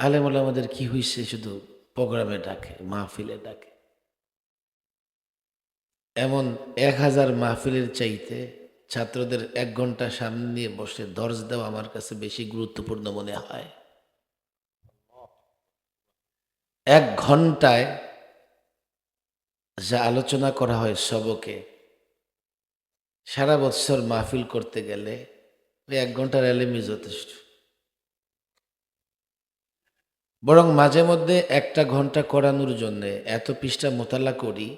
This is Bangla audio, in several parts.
আলেম ওলামাদের কি হইছে, শুধু প্রোগ্রামে ডাকে, মাহফিলে ডাকে। এমন 1000 মাহফিলের চাইতে ছাত্রদের 1 ঘন্টা সামনে নিয়ে বসে দর্জ দেওয়া আমার কাছে বেশি গুরুত্বপূর্ণ মনে হয়। 1 ঘন্টায় যা আলোচনা করা হয় সবকে, সারা বৎসর মাহফিল করতে গেলে ওই 1 ঘন্টার এলেমই যথেষ্ট। বরং মাঝে মধ্যে 1টা ঘন্টা করানোর জন্যে এত পৃষ্ঠা মোতালা করি,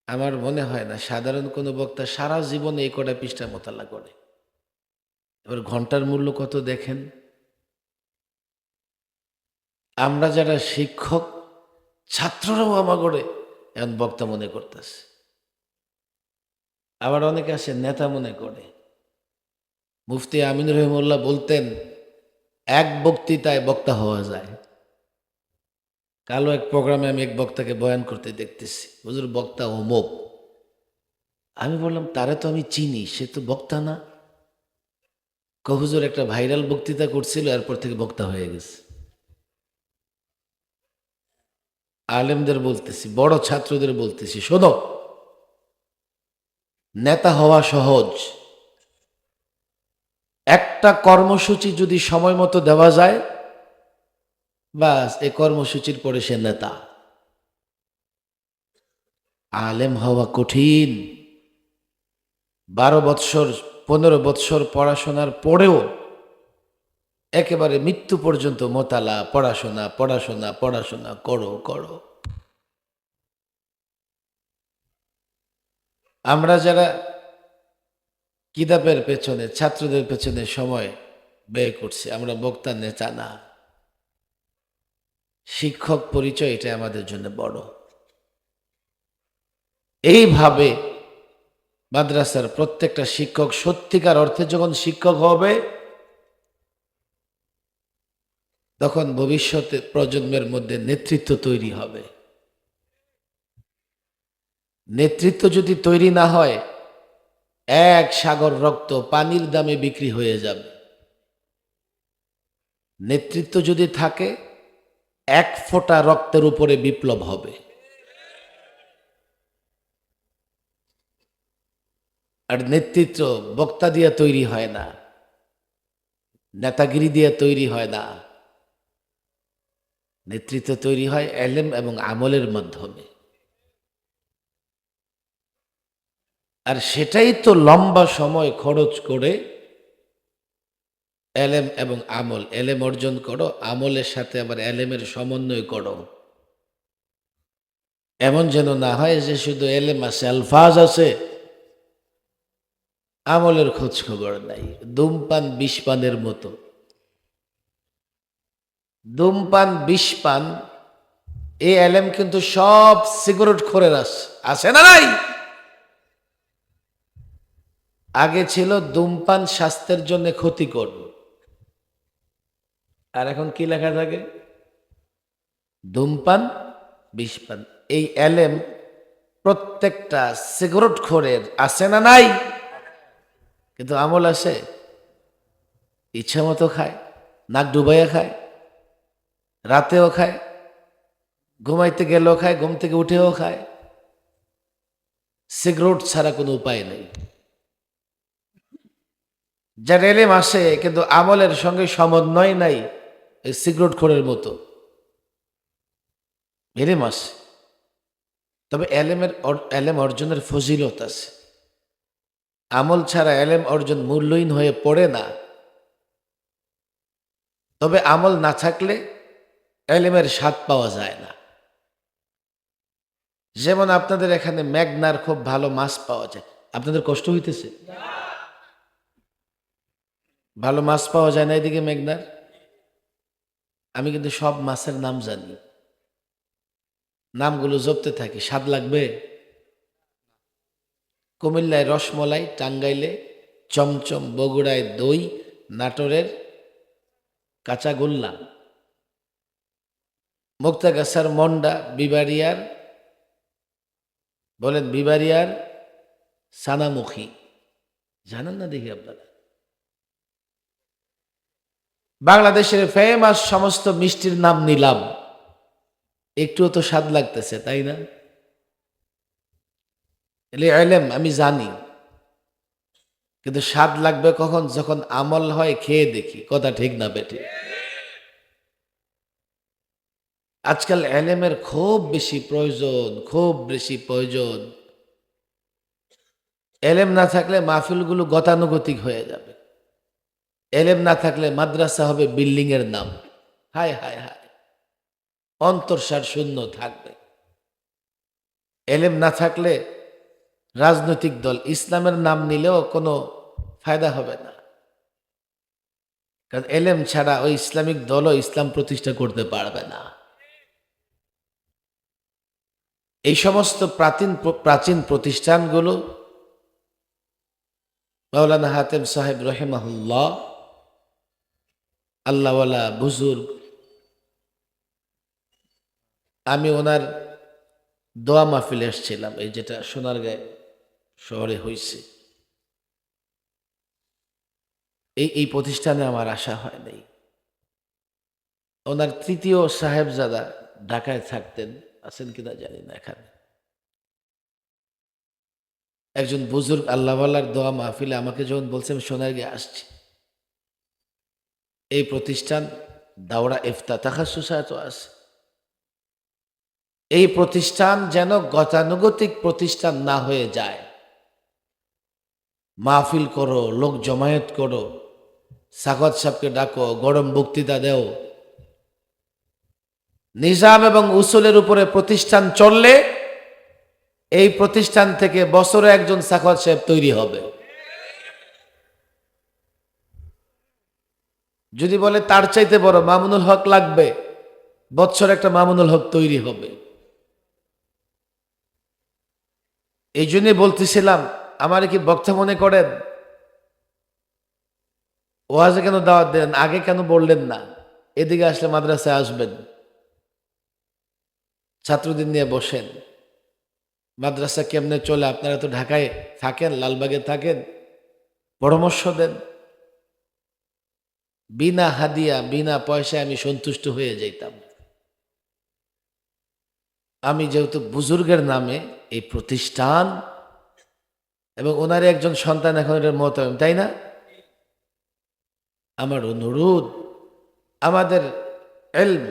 আমার মনে হয় না সাধারণ কোনো বক্তা সারা জীবনে এই কটা পৃষ্ঠা মোতালা করে। এবার ঘন্টার মূল্য কত দেখেন। আমরা যারা শিক্ষক, ছাত্ররাও আমাগরে এখন বক্তা মনে করতেছে। আবার অনেকে আছে নেতা মনে করে। মুফতি আমিন রহিমউল্লাহ বলতেন, এক বক্তৃতায় বক্তা হওয়া যায়। কালো এক প্রোগ্রামে আমি এক বক্তাকে বয়ান করতে দেখতেছি, হুজুর বক্তা অমুক। আমি বললাম, তারে তো আমি চিনি, সে তো বক্তা না। হুজুর একটা ভাইরাল বক্তৃতা করছিল, এরপর থেকে বক্তা হয়ে গেছে। আলেমদের বলতেছি, বড় ছাত্রদের বলতেছি, শোনো, নেতা হওয়া সহজ। একটা কর্মসূচি যদি সময় মতো দেওয়া যায়, বাস এই কর্মসূচির পরে সে নেতা। আলেম হওয়া কঠিন। 12 বৎসর 15 বৎসর পড়াশোনার পরেও একেবারে মৃত্যু পর্যন্ত মোতালা, পড়াশোনা পড়াশোনা পড়াশোনা করো করো। আমরা যারা কিতাবের পেছনে, ছাত্রদের পেছনে সময় ব্যয় করছি, আমরা বক্তা নেতা না। শিক্ষক পরিচয়, এটা আমাদের জন্য বড়। এইভাবে মাদ্রাসার প্রত্যেকটা শিক্ষক সত্যিকার অর্থে যখন শিক্ষক হবে, তখন ভবিষ্যতে প্রজন্মের মধ্যে নেতৃত্ব তৈরি হবে। নেতৃত্ব যদি তৈরি না হয়, এক সাগর রক্ত পানির দামে বিক্রি হয়ে যাবে। নেতৃত্ব যদি থাকে, 1 ফোঁটা রক্তের উপরে বিপ্লব হবে। আর নেতৃত্ব বক্তা দিয়ে তৈরি হয় না, নেতাগিরি দিয়ে তৈরি হয় না। নেতৃত্ব তৈরি হয় এলেম এবং আমলের মাধ্যমে। আর সেটাই তো লম্বা সময় খরচ করে এলেম এবং আমল, এলেম অর্জন করো, আমলের সাথে আবার এলেমের সমন্বয় করো। এমন যেন না হয় যে শুধু এলেম আছে, আলফাজ আছে, আমলের খোঁজ খবর নাই। ধূমপান বিষপানের মতো। ধূমপান বিষপান, এই এলেম কিন্তু সব সিগারেট খোরের আছে না নাই? আগে ছিল ধূমপান স্বাস্থ্যের জন্য ক্ষতিকর, আর এখন কি লেখা থাকে? ধূমপান বিষপান। এই এলেম প্রত্যেকটা সিগারেট খোরের আছে না নাই? কিন্তু আমল আছে, ইচ্ছা মতো খায়, নাক ডুবাইয়া খায়, রাতেও খায়, ঘুমাইতে গেলেও খায়, ঘুম থেকে উঠেও খায়। সিগারেট ছাড়া কোনো উপায় নেই। যার এলেম আসে কিন্তু আমলের সঙ্গে সমন্বয় নাই, এই সিগারেট খোরের মতো। এলেম আসে, তবে এলেম অর্জনের ফজিলত আছে। আমল ছাড়া এলেম অর্জন মূল্যহীন হয়ে পড়ে না। তবে আমল না থাকলে এলেমের স্বাদ পাওয়া যায় না। যেমন আপনাদের এখানে মেঘনার খুব ভালো মাছ পাওয়া যায়, আপনাদের কষ্ট হইতেছে? ভালো মাছ পাওয়া যায় না এদিকে মেঘনার? আমি কিন্তু সব মাছের নাম জানি, নামগুলো জপতে থাকি। স্বাদ লাগবে? কুমিল্লায় রসমলাই, টাঙ্গাইলে চমচম, বগুড়ায় দই, নাটোরের কাঁচাগোল্লা, মুক্তাগাছার মন্ডা, বিবাড়িয়ার, বলেন বিবাড়িয়ার সানামুখী। জানেন না দেখি আপনারা? বাংলাদেশের ফেমাস সমস্ত মিষ্টির নাম নিলাম, একটুও তো স্বাদ লাগতেছে, তাই না? এলে এলেম আমি জানি, কিন্তু স্বাদ লাগবে কখন? যখন আমল হয়, খেয়ে দেখি। কথা ঠিক না বেঠে? আজকাল এলেমের খুব বেশি প্রয়োজন, খুব বেশি প্রয়োজন। এলেম না থাকলে মাহফিলগুলো গতানুগতিক হয়ে যাবে। এলেম না থাকলে মাদ্রাসা হবে বিল্ডিং এর নাম। হায় হায় হায়, অন্তঃসার শূন্য থাকবে। এলেম না থাকলে রাজনৈতিক দল ইসলামের নাম নিলেও কোনো ফায়দা হবে না, কারণ এলেম ছাড়া ওই ইসলামিক দলও ইসলাম প্রতিষ্ঠা করতে পারবে না। এই সমস্ত প্রাচীন প্রতিষ্ঠানগুলো মাওলানা হাতেম সাহেব রহিমাহুল্লাহ, আল্লাহওয়ালা বুজুর্গ, আমি ওনার দোয়া মাহফিলে এসেছিলাম, এই যেটা সোনারগাঁও শহরে হয়েছে। এই প্রতিষ্ঠানে আমার আশা হয় নাই। ওনার তৃতীয় সাহেবজাদা ঢাকায় থাকতেন, আছেন কিনা জানি না এখানে। একজন বুজুর্গ আল্লাহওয়ালার দোয়া মাহফিলে আমাকে যখন বলছে, আমি সোনারগাঁও আসছি, এই প্রতিষ্ঠান দাওরা ইফতাতাহ সোসাইটি আছে, এই প্রতিষ্ঠান যেন গতানুগতিক প্রতিষ্ঠান না হয়ে যায়। মাহফিল করো, লোক জমায়েত করো, সাকত সাহেবকে ডাকো, গরম বক্তৃতা দেও, নিজাম এবং উসুলের উপরে প্রতিষ্ঠান চললে এই প্রতিষ্ঠান থেকে বছরে একজন সাকত সাহেব তৈরি হবে। যদি বলে তার চাইতে বড় মামুনুল হক লাগবে, বছর একটা মামুনুল হক তৈরি হবে। এই জন্যই বলতেছিলাম, আমার কি বক্তা মনে করেন? ওয়াজে কেন দাওয়াত দেন, আগে কেন বললেন না? এদিকে আসলে মাদ্রাসায় আসবেন, ছাত্রদের নিয়ে বসেন, মাদ্রাসা কেমনে চলে, আপনারা তো ঢাকায় থাকেন, লালবাগে থাকেন, পরামর্শ দেন। বিনা হাদিয়া, বিনা পয়সায় আমি সন্তুষ্ট হয়ে যাইতাম। আমি যেহেতু বুজুর্গের নামে এই প্রতিষ্ঠান এবং ওনার একজন সন্তান এখন এটার মোহতামিম, তাই না? আমার অনুরোধ, আমাদের এলম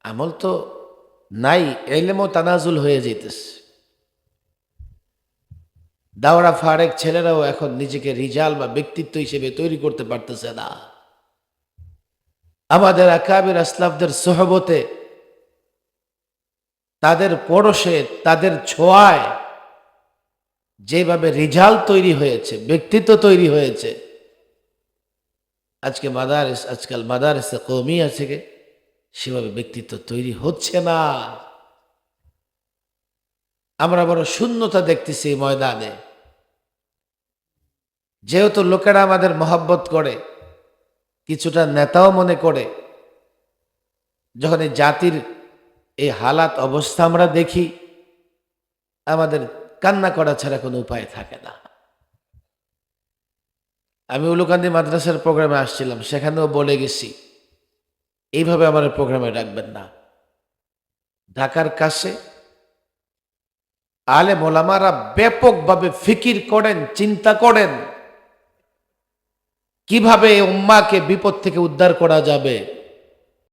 আমল তো নাই, এলেমও তানাজুল হয়ে যেতেছে। দাওরা ফারেক ছেলেরাও এখন নিজেকে রিজাল বা ব্যক্তিত্ব হিসেবে তৈরি করতে পারতেছে না। আমাদের আকাবির আসলাফদের সোহবতে, তাদের পরশে, তাদের ছোঁয়ায় যেভাবে রিজাল তৈরি হয়েছে, ব্যক্তিত্ব তৈরি হয়েছে, আজকাল মাদারিসে কওমিয়া থেকে সেভাবে ব্যক্তিত্ব তৈরি হচ্ছে না। আমরা বড় শূন্যতা দেখতেছি এই ময়দানে। যেহেতু লোকেরা আমাদের মহব্বত করে, কিছুটা নেতাও মনে করে, যখন এই জাতির এই হালাত অবস্থা আমরা দেখি, আমাদের কান্না করা ছাড়া কোনো উপায় থাকে না। আমি উলুকান্দি মাদ্রাসার প্রোগ্রামে আসছিলাম, সেখানেও বলে গেছি, এইভাবে আমার প্রোগ্রামে ডাকবেন না। ঢাকার কাছে আলেম ওলামারা ব্যাপকভাবে ফিকির করেন, চিন্তা করেন কিভাবে এই উম্মাকে বিপদ থেকে উদ্ধার করা যাবে।